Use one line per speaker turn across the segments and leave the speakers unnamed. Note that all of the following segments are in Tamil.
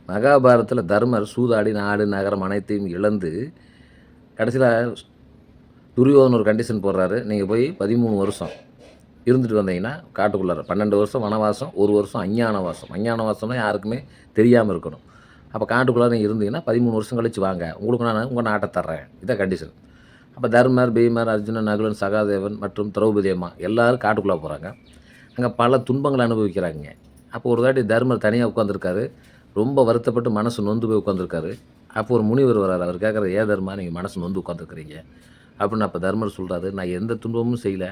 மகாபாரதத்தில் தர்மர் சூதாடி நாடு நகரம் அனைத்தையும் இழந்து கடைசியில் துரியோதன் ஒரு கண்டிஷன் போடுறாரு. நீங்கள் போய் 13 வருஷம் இருந்துட்டு வந்தீங்கன்னா காட்டுக்குள்ளார 12 வருஷம் வனவாசம், 1 வருஷம் அஞ்ஞானவாசம். அஞ்ஞானவாசம்னா யாருக்குமே தெரியாமல் இருக்கணும். அப்போ காட்டுக்குள்ளார நீங்கள் இருந்தீங்கன்னா 13 வருஷம் கழிச்சு வாங்க, உங்களுக்கு நான் உங்கள் நாட்டை தர்றேன். இதான் கண்டிஷன். அப்போ தர்மர், பீமர், அர்ஜுனன், நகுலன், சகாதேவன் மற்றும் திரௌபதி அம்மா எல்லோரும் காட்டுக்குள்ளே போகிறாங்க. அங்கே பல துன்பங்களை அனுபவிக்கிறாங்க. அப்போ ஒரு தாட்டி தர்மர் தனியாக உட்காந்துருக்காரு. ரொம்ப வருத்தப்பட்டு மனசு நொந்து போய் உட்காந்துருக்காரு. அப்போ ஒரு முனிவர் வர்றாரு. அவர் கேட்குறாரு, ஏன் தர்மா நீங்கள் மனசு நொந்து உட்காந்துருக்குறீங்க அப்படின்னு. அப்போ தர்மர் சொல்கிறாரு, நான் எந்த துன்பமும் செய்யலை,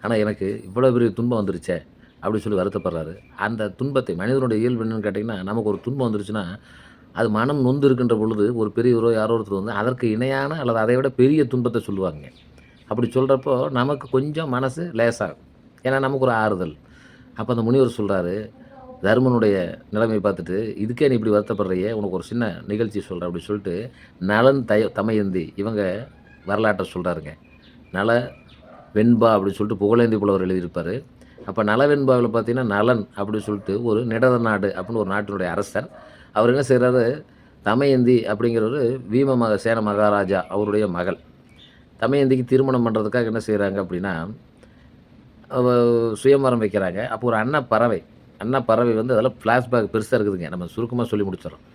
ஆனால் எனக்கு இவ்வளோ பெரிய துன்பம் வந்துருச்சே அப்படின்னு சொல்லி வருத்தப்படுறாரு. அந்த துன்பத்தை மனிதனுடைய இயல்பு என்னன்னு கேட்டிங்கன்னா, நமக்கு ஒரு துன்பம் வந்துருச்சுன்னா அது மனம் நொந்து இருக்கின்ற பொழுது ஒரு பெரியவரோ யாரோ ஒருத்தர் வந்து அதற்கு இணையான அல்லது அதை விட பெரிய துன்பத்தை சொல்லுவாங்க. அப்படி சொல்கிறப்போ நமக்கு கொஞ்சம் மனசு லேசாகும். ஏன்னா நமக்கு ஒரு ஆறுதல். அப்போ அந்த முனிவர் சொல்கிறாரு, தர்மனுடைய நிலைமை பார்த்துட்டு, இதுக்கே நீ இப்படி வருத்தப்படுறியே, உனக்கு ஒரு சின்ன நிகழ்ச்சி சொல்கிறேன் அப்படின்னு சொல்லிட்டு நலன் தமயந்தி இவங்க வரலாற்றை சொல்கிறாருங்க. நல வெண்பா அப்படின்னு சொல்லிட்டு புகழேந்தி புலவர் எழுதியிருப்பார். அப்போ நலவெண்பாவில் பார்த்தீங்கன்னா நலன் அப்படின்னு சொல்லிட்டு ஒரு நிடத நாடு அப்படின்னு ஒரு நாட்டினுடைய அரசர். அவர் என்ன செய்கிறாரு, தமயந்தி அப்படிங்கிறவர் சேன மகாராஜா அவருடைய மகள். தமயந்திக்கு திருமணம் பண்ணுறதுக்காக என்ன செய்கிறாங்க அப்படின்னா, சுயம்வரம் வைக்கிறாங்க. அப்போ ஒரு அன்னப்பறவை வந்து அதெல்லாம் ஃப்ளாஷ்பேக் பெருசாக இருக்குதுங்க. நம்ம சுருக்கமாக சொல்லி முடிச்சிடறோம்.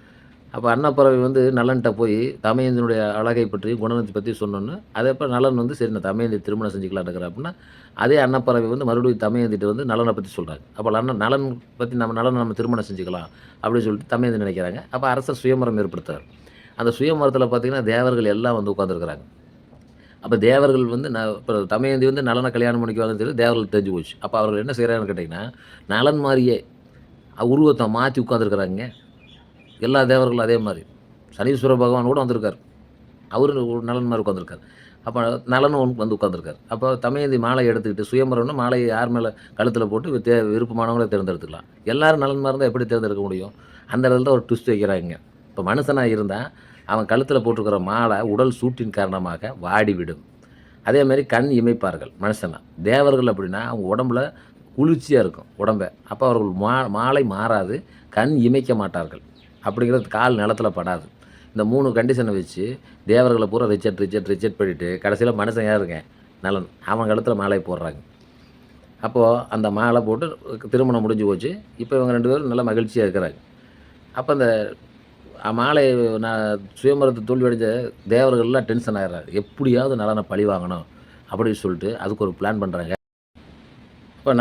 அப்போ அன்னப்பறவை வந்து நலன்கிட்ட போய் தமயந்தினுடைய அழகை பற்றி குணத்தை பற்றி சொன்னோன்னு, அதே போல் நலன் வந்து சரி நான் தமயந்தி திருமணம் செஞ்சுக்கலான்னு இருக்கிறேன் அப்படின்னா, அதே அன்னப்பறவை வந்து மறுபடியும் தமயந்திட்டு வந்து நலனை பற்றி சொல்கிறாங்க. அப்போ நலன் பற்றி நம்ம திருமணம் செஞ்சுக்கலாம் அப்படின்னு சொல்லிட்டு தமயந்தி நினைக்கிறாங்க. அப்போ அரசர் சுயமரம் ஏற்படுத்துறார். அந்த சுயமரத்தில் பார்த்திங்கன்னா தேவர்கள் எல்லாம் வந்து உட்காந்துருக்குறாங்க. அப்போ தேவர்கள் வந்து இப்போ தமயந்தி வந்து நலனை கல்யாணம் பண்ணிக்குவாங்கன்னு சொல்லி தேவர்கள் தெரிஞ்சு போச்சு. அப்போ அவர்கள் என்ன செய்கிறாங்கன்னு கேட்டிங்கன்னா, நலன் மாதிரியே உருவத்தை மாற்றி உட்காந்துருக்குறாங்க. எல்லா தேவர்களும் அதே மாதிரி. சனீஸ்வர பகவான் கூட வந்திருக்கார். அவரு நலன் மாதிரி உட்காந்துருக்கார். அப்போ நலனும் வந்து உட்காந்துருக்கார். அப்போ தமயந்தி மாலை எடுத்துக்கிட்டு சுயமரம்னா மாலையை யார் மேலே கழுத்தில் போட்டு விருப்பமானவங்களே தேர்ந்தெடுத்துக்கலாம். எல்லோரும் நலன் மாதிரி இருந்தால் எப்படி தேர்ந்தெடுக்க முடியும்? அந்த இடத்துல ஒரு ட்விஸ்ட் வைக்கிறாங்க. இப்போ மனுஷனாக இருந்தால் அவன் கழுத்தில் போட்டிருக்கிற மாலை உடல் சூட்டின் காரணமாக வாடிவிடும். அதேமாதிரி கண் இமைப்பார்கள் மனுஷனா. தேவர்கள் அப்படின்னா அவங்க உடம்புல குளிர்ச்சியாக இருக்கும் உடம்பை. அப்போ அவர்கள் மாலை மாறாது, கண் இமைக்க மாட்டார்கள். அப்படிங்கிறது கால் நிலத்தில் படாது. இந்த 3 கண்டிஷனை வச்சு தேவர்களை பூரா ரிஜெக்ட் பண்ணிவிட்டு கடைசியில் மனுஷன் யாருங்க, நலன், அவன் கழுத்தில் மாலை போடுறாங்க. அப்போது அந்த மாலை போட்டு திருமணம் முடிஞ்சு போச்சு. இப்போ இவங்க 2 பேரும் நல்லா மகிழ்ச்சியாக இருக்கிறாங்க. அப்போ அந்த மாலை சுயமரத்தை தோல்வி அடைஞ்ச தேவர்கள்லாம் டென்ஷன் ஆகிடுறாங்க. எப்படியாவது நலனை பழி வாங்கணும் அப்படின்னு சொல்லிட்டு அதுக்கு ஒரு பிளான் பண்ணுறாங்க. இப்போ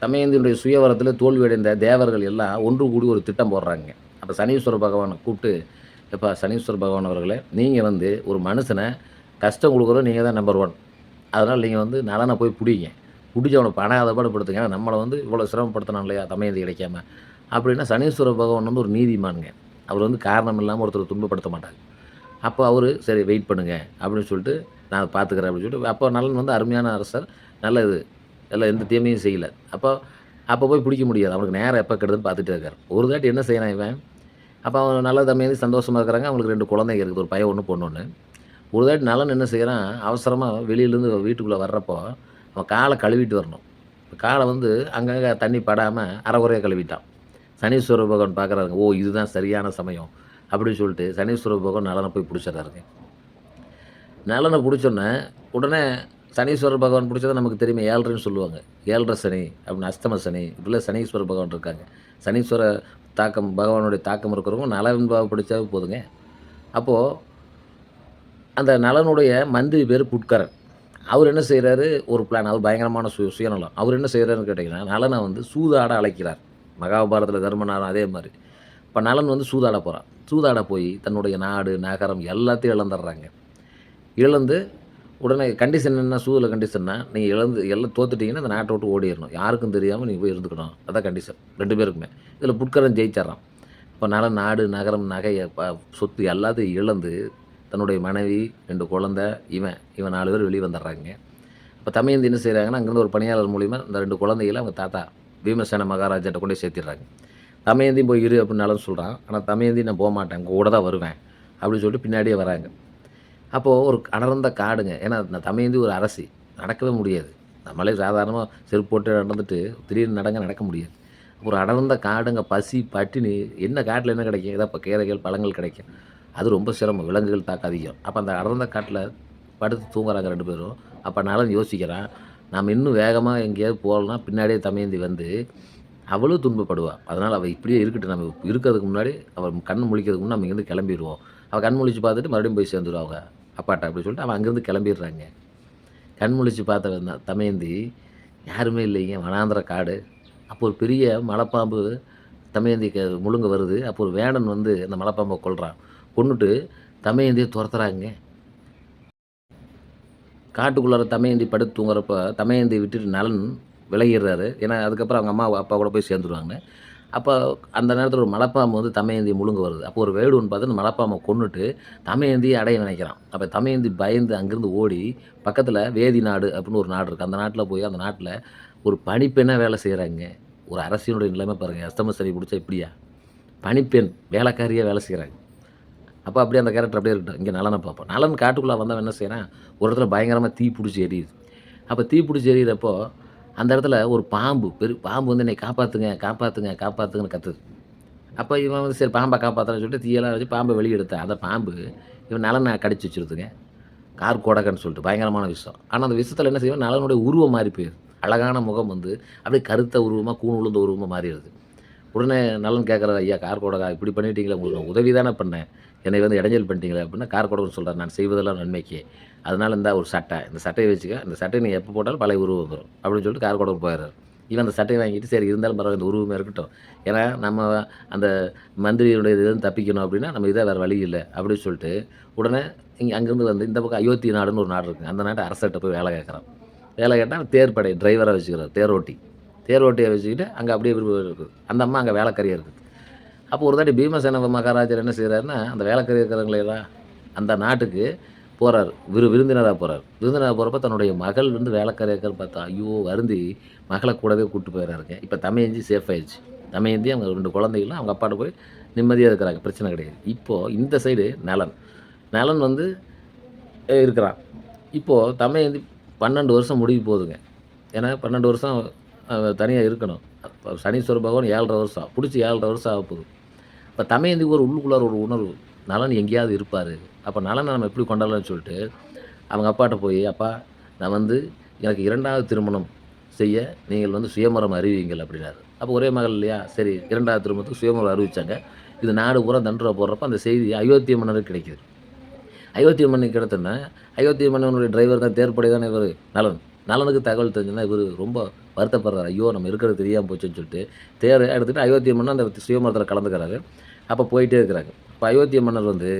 தமயந்தியுடைய சுயவரத்தில் தோல்வியடைந்த தேவர்கள் எல்லாம் ஒன்று கூடி ஒரு திட்டம் போடுறாங்க. அப்போ சனீஸ்வர பகவானை கூப்பிட்டு, எப்போ சனீஸ்வர பகவான் அவர்களே, நீங்கள் வந்து ஒரு மனுஷனை கஷ்டம் கொடுக்குறோம், நீங்கள் தான் நம்பர் 1. அதனால் நீங்கள் வந்து நலனை போய் பிடிங்க, பிடிச்சி அவனை படாதபாடுபடுத்துங்க. ஏன்னா நம்மளை வந்து இவ்வளோ சிரமப்படுத்தணும் இல்லையா தமயந்தி கிடைக்காம அப்படின்னா. சனீஸ்வர பகவான் வந்து ஒரு நீதிமானுங்க. அவர் வந்து காரணம் இல்லாமல் ஒருத்தர் துன்பப்படுத்த மாட்டார். அப்போ அவர் சரி வெயிட் பண்ணுங்கள் அப்படின்னு சொல்லிட்டு நான் பார்த்துக்கிறேன் அப்படின்னு சொல்லிட்டு, அப்போ நலன் வந்து அருமையான அரசர், நல்லது, எல்லாம் எந்த தீமையும் செய்யலை. அப்போ போய் பிடிக்க முடியாது. அவனுக்கு நேரம் எப்போ கெடுதுன்னு பார்த்துட்டே இருக்கார். ஒரு தாட்டி என்ன செய்யணும் இவன், அப்போ அவன் நல்ல தமையை சந்தோஷமாக இருக்கிறாங்க. அவங்களுக்கு 2 குழந்தைங்க இருக்குது, ஒரு பையன் 1 பொண்ணு 1. ஒரு தாட்டி நலன் என்ன செய்கிறான், அவசரமாக வெளியிலேருந்து வீட்டுக்குள்ளே வர்றப்போ அவன் காலை கழுவிட்டு வரணும். காலை வந்து அங்கங்கே தண்ணி படாமல் அரைகுறையாக கழுவிட்டான். சனீஸ்வர பகவான் பார்க்குறாருங்க, ஓ இதுதான் சரியான சமயம் அப்படின்னு சொல்லிட்டு சனீஸ்வர பகவான் நலனை போய் பிடிச்சிட்றாருங்க. நலனை பிடிச்சோன்னே உடனே சனீஸ்வரர் பகவான் பிடிச்சதை நமக்கு தெரியுமே, 7.5ன்னு சொல்லுவாங்க. 7.5 சனி அப்படின்னு, அஸ்தம சனி, இப்படிலாம் சனீஸ்வர பகவான் இருக்காங்க. சனீஸ்வர பகவானுடைய தாக்கம் இருக்கிறவங்க நலவெண்பாவை பிடிச்சாவே போதுங்க. அப்போது அந்த நலனுடைய மந்திரி பேர் புட்கரன். அவர் என்ன செய்கிறாரு, ஒரு பிளான். அவர் பயங்கரமான சுயநலம். அவர் என்ன செய்கிறாருன்னு கேட்டிங்கன்னா, நலனை வந்து சூதாட அழைக்கிறார். மகாபாரதத்தில் தர்மநாதன் அதே மாதிரி. இப்போ நலன் வந்து சூதாட போகிறான். சூதாட போய் தன்னுடைய நாடு நகரம் எல்லாத்தையும் இழந்துடுறாங்க. இழந்து உடனே கண்டிஷன் என்ன, சூதில் கண்டிஷன்னா, நீங்கள் எல்லாம் தோத்துட்டிங்கன்னா அந்த நாட்டை விட்டு ஓடிடணும், யாருக்கும் தெரியாமல் நீங்கள் போய் இருந்துக்கணும். அதான் கண்டிஷன் 2 பேருக்குமே. இதில் புட்கரன் ஜெயிச்சிட்றான். இப்போ நாடு நகரம் நகை சொத்து எல்லாத்தையும் இழந்து தன்னுடைய மனைவி 2 குழந்தை இவன் 4 பேர் வெளியே வந்துடுறாங்க. அப்போ தமயந்தி என்ன செய்கிறாங்கன்னா, அங்கேருந்து ஒரு பணியாளர் மூலிமா இந்த 2 குழந்தைகளை அவங்க தாத்தா பீமசேன மகாராஜாட்ட கொண்டு சேர்த்திடுறாங்க. தமயந்தியும் போய் இரு அப்படின்னு நலன் சொல்கிறான். ஆனால் தமயந்தி நான் போக மாட்டேன், உங்கள் கூட தான் வருவேன் அப்படின்னு சொல்லிட்டு பின்னாடியே வராங்க. அப்போது ஒரு அடர்ந்த காடுங்க. ஏன்னா தமயந்தி ஒரு அரசி, நடக்கவே முடியாது. நம்மளே சாதாரணமாக செருப்பு போட்டு நடந்துட்டு திடீர்னு நடக்க முடியாது. ஒரு அடர்ந்த காடுங்க, பசி, பட்டினி. என்ன காட்டுல என்ன கிடைக்கும்? ஏதோ கீரைகள், பழங்கள் கிடைக்கும். அது ரொம்ப சிரமம். விலங்குகள் தாக்கம் அதிகம். அப்ப அந்த அடர்ந்த காட்டுல படுத்து தூங்குறாங்க 2 பேரும். அப்ப நலன் யோசிக்கிறான், நாம இன்னும் வேகமா எங்கேயாவது போகலன்னா பின்னாடியே தமயந்தி வந்து அவளும் துன்பப்படுவா. அதனால அவ இப்படியே இருக்கட்டும். நம்ம இருக்கிறதுக்கு முன்னாடி அவ கண் முழிக்கிறதுக்கு முன்னாடி நம்ம இங்கேருந்து கிளம்பிருவோம். அவ கண் முழிச்சு பார்த்துட்டு மறுபடியும் போய் சேர்ந்துருவா அவங்க அப்பாட்ட அப்படின்னு சொல்லிட்டு அவன் அங்கேருந்து கிளம்பிடுறாங்க. கண் முழிச்சு பார்த்த தமயந்தி யாருமே இல்லைங்க. வனாந்தர காடு. அப்போ ஒரு பெரிய மலைப்பாம்பு தமயந்திக்கு முழுங்க வருது. அப்போ ஒரு வேடன் வந்து அந்த மலைப்பாம்பை கொல்றான். கொன்னுட்டு தமயந்திய துரத்துறாங்க. காட்டுக்குள்ளார தமயந்தி படுத்து தூங்குறப்ப, தமயந்திய விட்டுட்டு நலன் விலகிர்றாரு. ஏன்னா, அதுக்கப்புறம் அவங்க அம்மா, அப்பா கூட போய் சேர்ந்துருவாங்கன்னு. அப்ப அந்த நேரத்தில ஒரு மலைப்பாம்பு வந்து தமயந்திய முழுங்க வருது. அப்போ ஒரு வேடுவன் பார்த்து அந்த மலைப்பாம்ப கொன்னுட்டு, தமயந்திய அடைய நினைக்கிறான். அப்ப தமயந்தி பயந்து அங்கிருந்து ஓடி, பக்கத்தில வேதி நாடு அப்படின்னு ஒரு நாடு இருக்கு. அந்த நாட்ல போய் அந்த நாட்ல ஒரு பணிப்பெண்ணா வேலை செய்றாங்க. ஒரு அரசினுடைய நிலைமை பாருங்க. அஸ்தம சனி புடிச்சா இப்படியா? பணிப்பெண், வேலைக்காரியா வேலை செய்றாங்க. அப்ப அப்படியே அந்த கேரக்டர் அப்படியே இருக்கட்டும். இங்க நலன பார்ப்போம். நலன் காட்டுக்குள்ள வந்தவன் என்ன செய்றான், ஒரு இடத்துல பயங்கரமா தீ புடிச்சு எரியுது. அப்ப தீ புடிச்சு எரியிறப்போ, அந்த இடத்துல ஒரு பாம்பு, பாம்பு வந்து "என்னைய காப்பாத்துங்க, காப்பாத்துங்க, காப்பாத்துங்கன்னு" கத்துது. அப்ப இவன் வந்து சரி பாம்ப காப்பாத்துறேன்னு சொல்லிட்டு தீயெல்லாம் வச்சு பாம்ப வெளிய எடுத்தான். அந்த பாம்பு இவன் நலன கடிச்சு வச்சுருதுங்க. கார்கோடகன்னு சொல்லிட்டு பயங்கரமான விஷம். ஆனா அந்த விஷத்துல என்ன செய்வான், நலனுடைய உருவம் மாறி போயிருது. அழகான முகம் வந்து அப்படியே கருத்த உருவமா, கூன் விழுந்த உருவமா மாறிருது. உடனே நலன் கேட்குறாரு, "ஐயா கார்கோடகா இப்படி பண்ணிட்டீங்களே, உங்களுக்கு நான் உதவி தானே பண்ணேன். என்னை வந்து இடைஞ்சல் பண்ணிட்டீங்களே" அப்படின்னா கார்கோடகன் சொல்றாரு, "நான் செய்வதெல்லாம் நன்மைக்கு. அதனால இந்தா ஒரு சட்டை. இந்த சட்டைய வச்சுக்க. இந்த சட்டைய நீ எப்போ போட்டாலும் பழைய உருவம் வந்துரும்." அப்படின்னு சொல்லிட்டு கார்கோடகன் போயிடுறாரு. இவன் அந்த சட்டைய வாங்கிட்டு, சரி இருந்தாலும் பரவாயில்ல இந்த உருவமே இருக்கட்டும். ஏன்னா நம்ம அந்த மந்திரியுடைய இதுலேருந்து தப்பிக்கணும் அப்படின்னா, நம்ம இதான் வேறு வழி இல்ல அப்படின்னு சொல்லிட்டு, உடனே அங்கேருந்து வந்து இந்த பக்கம் அயோத்தி நாடுன்னு ஒரு நாடு இருக்குங்க. அந்த நாட்டு அரசர்ட்ட போய் வேலை கேட்குறான். வேலை கேட்டா தேர்ப்படை டிரைவரா வச்சுக்கிறார். தேரோட்டி. தேரோட்டிய வச்சுக்கிட்டு அங்க அப்படியே இருக்குது. அந்த அம்மா அங்க வேலைக்காரியா இருக்குது. அப்போ ஒரு தாட்டி பீமசேன மகாராஜர் என்ன செய்றாருன்னா, அந்த வேலைக்காரி இருக்கிறவங்களெல்லாம் அந்த நாட்டுக்கு போறாரு. விருந்தினரா போறாரு. விருந்தினரா போறப்ப தன்னுடைய மகள் வந்து வேலைக்காரியா இருக்கான்னு பார்த்தா, ஐயோ! வருந்தி மகள கூடவே கூட்டு போயிறாருங்க. இப்ப தமயந்தி சேஃப் ஆயிடுச்சு. தமயந்தி அவங்க 2 குழந்தைகளும் அவங்க அப்பாட்ட போய் நிம்மதியா இருக்கிறாங்க. பிரச்சனை கிடையாது. இப்போ இந்த சைடு நலன். நலன் வந்து இருக்கிறான். இப்போ தமயந்தி 12 வருஷம் முடிய போகுதுங்க. ஏன்னா 12 வருஷம் தனியா இருக்கணும். அப்ப சனீஸ்வர பகவான் 7 1/2 வருஷம். புடிச்சு 7 1/2 வருஷம் ஆகப்போகுது. அப்ப தமயந்திக்கு ஒரு உள்ளுக்குள்ளார ஒரு உணர்வு. நலன் எங்கேயாவது இருப்பாரு. அப்ப நலன நம்ம எப்படி கொண்டாடலாம்னு சொல்லிட்டு, அவங்க அப்பாட்ட போய், "அப்பா நான் வந்து எனக்கு 2வது திருமணம் செய்ய நீங்கள் வந்து சுயமரம் அறிவியுங்கள்" அப்படின்னாரு. அப்ப ஒரே மகள் இல்லையா? சரி 2வது திருமணத்துக்கு சுயமரம் அறிவிச்சாங்க. இது நாடு பூரா தண்டோரா போடுறப்ப அந்த செய்தி அயோத்திய மன்னருக்கு கிடைக்குது. அயோத்திய மன்னனுக்கு கிடைத்தோன்னே, அயோத்திய மன்னனுடைய டிரைவர் தான் தேர்ப்படை தானே இவரு நலன். நலனுக்கு தகவல் தெரிஞ்சோனே இவரு ரொம்ப வருத்தப்படுறாரு. ஐயோ! நம்ம இருக்கிறது தெரியாம போச்சுன்னு சொல்லிட்டு, தேர எடுத்துட்டு அயோத்திய மன்னன் அந்த சுயமரத்தில கலந்துக்கிறாரு. அப்ப போயிட்டே இருக்கிறாங்க. அப்ப அயோத்திய மன்னர் வந்து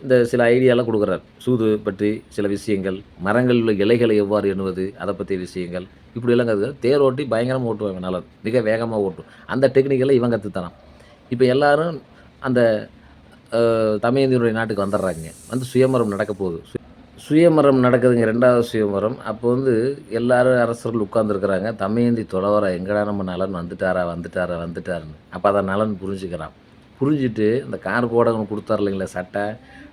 இந்த சில ஐடியாலாம் குடுக்குறார். சூது பற்றி சில விஷயங்கள், மரங்களில் உள்ள இலைகளை எவ்வாறு எண்ணுவது, அத பத்திய விஷயங்கள், இப்படியெல்லாம் கத்துக்கிறார். தேர் ஓட்டி பயங்கரமா ஓட்டுவாங்க நலன். மிக வேகமா ஓட்டும். அந்த டெக்னிக்கெல்லாம் இவன் கத்து தரான். இப்ப எல்லாரும் அந்த தமயந்தியினுடைய நாட்டுக்கு வந்துடுறாங்க. வந்து சுயமரம் நடக்க போகுது. சுயமரம் நடக்குதுங்க 2வது சுயமரம். அப்போ வந்து எல்லாரும் அரசர்கள் உட்கார்ந்துருக்கிறாங்க. தமயந்தி தொலைவரா எங்கடா நம்ம நலன் வந்துட்டாரா, வந்துட்டாரா, வந்துட்டாருன்னு. அப்ப அத நலன் புரிஞ்சுக்கிறான். புரிஞ்சுட்டு அந்த கார்கோடகன் குடுத்தார் இல்லைங்களா சட்டை,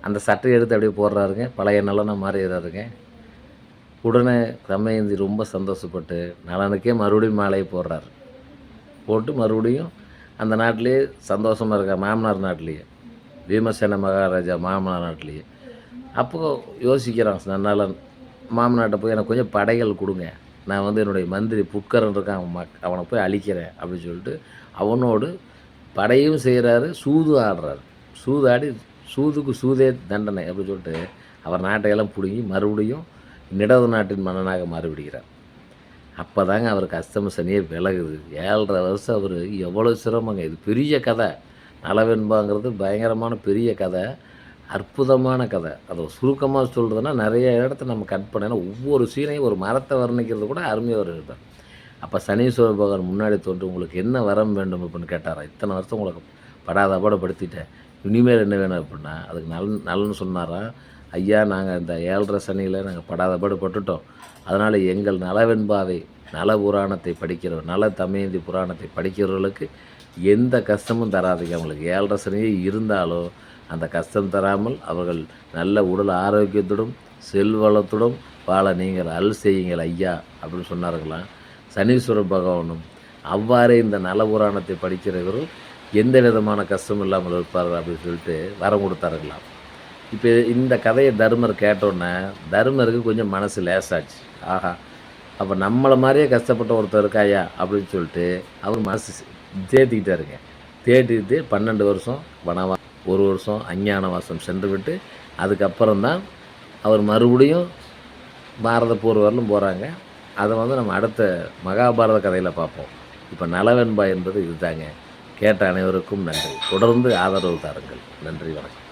அந்த சட்டைய எடுத்து அப்படியே போடுறாருங்க. பழைய நலனா மாறிறாருங்க. உடனே தமயந்தி ரொம்ப சந்தோஷப்பட்டு நலனுக்கே மறுபடியும் மாலைய போடுறாரு. போட்டு மறுபடியும் அந்த நாட்டிலேயே சந்தோஷமா இருக்கார். மாமனார் நாட்டிலேயே. பீமசேன மகாராஜா மாமனார் நாட்டிலேயே. அப்போ யோசிக்கிறான் நன்னலன். மாமனார்ட்ட போய் எனக்கு கொஞ்சம் படைகள் குடுங்க. நான் வந்து என்னுடைய மந்திரி புட்கரன் இருக்கான். அவன போய் அழிக்கிறேன் அப்படின்னு சொல்லிட்டு, அவனோடு படையும் செய்றாரு, சூது ஆடுறாரு. சூதாடி சூதுக்கு சூதே தண்டனை அப்படின்னு சொல்லிட்டு, அவர் நாட்டையெல்லாம் புடுங்கி மறுபடியும் நிடத நாட்டின் மன்னனாக மாறிவிடுகிறார். அப்பதாங்க அவருக்கு அஸ்தம சனியே விலகுது. 7 1/2 வருஷம் அவரு எவ்வளோ சிரமங்க. இது பெரிய கதை. நலவெண்பாங்கிறது பயங்கரமான பெரிய கதை. அற்புதமான கதை. அத சுருக்கமா சொல்றதுன்னா, நெறைய இடத்த நம்ம கட் பண்ண ஒவ்வொரு சீனையும் ஒரு மரத்த வர்ணிக்கிறது கூட அருமையா வருது. அப்ப சனீஸ்வர பகவான் முன்னாடி தோன்றி, "உங்களுக்கு என்ன வரம் வேண்டும்?" அப்படின்னு கேட்டாராம். "இத்தனை வருஷம் உங்களுக்கு படாத பாடுபடுத்திட்டேன். இனிமேல் என்ன வேணும்?" அப்படின்னா, அதுக்கு நலன் நலன் சொன்னாராம், "ஐயா நாங்க இந்த 7 1/2 சனியில நாங்க படாத பாடு பட்டுட்டோம். அதனால எங்கள் நலவெண்பாவை, நல புராணத்தை படிக்கிறவர், நல தமயந்தி புராணத்தை படிக்கிறவர்களுக்கு எந்த கஷ்டமும் தராதீங்க. அவங்களுக்கு 7 1/2 சனியே இருந்தாலும் அந்த கஷ்டம் தராமல் அவர்கள் நல்ல உடல் ஆரோக்கியத்துடன், செல்வளத்துடன் வாழ நீங்கள் அருள் செய்யுங்கள் ஐயா" அப்படின்னு சொன்னாருங்களாம். சனீஸ்வர பகவானும் அவ்வாறே இந்த நல புராணத்தை படிக்கிறவர்கள் எந்த விதமான கஷ்டமும் இல்லாமல் இருப்பார்கள் அப்படின்னு சொல்லிட்டு வரம் கொடுத்தாருங்களாம். இப்போ இந்த கதையை தருமர் கேட்டோன்னே தருமருக்கு கொஞ்சம் மனசு லேசாச்சு. ஆஹா! அப்போ நம்மளை மாதிரியே கஷ்டப்பட்ட ஒருத்தர் இருக்காயா அப்படின்னு சொல்லிட்டு அவர் மனசு தேத்திக்கிட்டாருங்க. தேத்திக்கிட்டு 12 வருஷம் வனவாசம், 1 வருஷம் அஞ்ஞானவாசம் சென்று விட்டு அதுக்கப்புறம் தான் அவர் மறுபடியும் பாரத போர் வரலும் போகிறாங்க. அதை நம்ம அடுத்த மகாபாரத கதையில் பார்ப்போம். இப்போ நலவென்பா என்பது இதுதாங்க. கேட்ட அனைவருக்கும் நன்றி. தொடர்ந்து ஆதரவு தாருங்கள். நன்றி, வணக்கம்.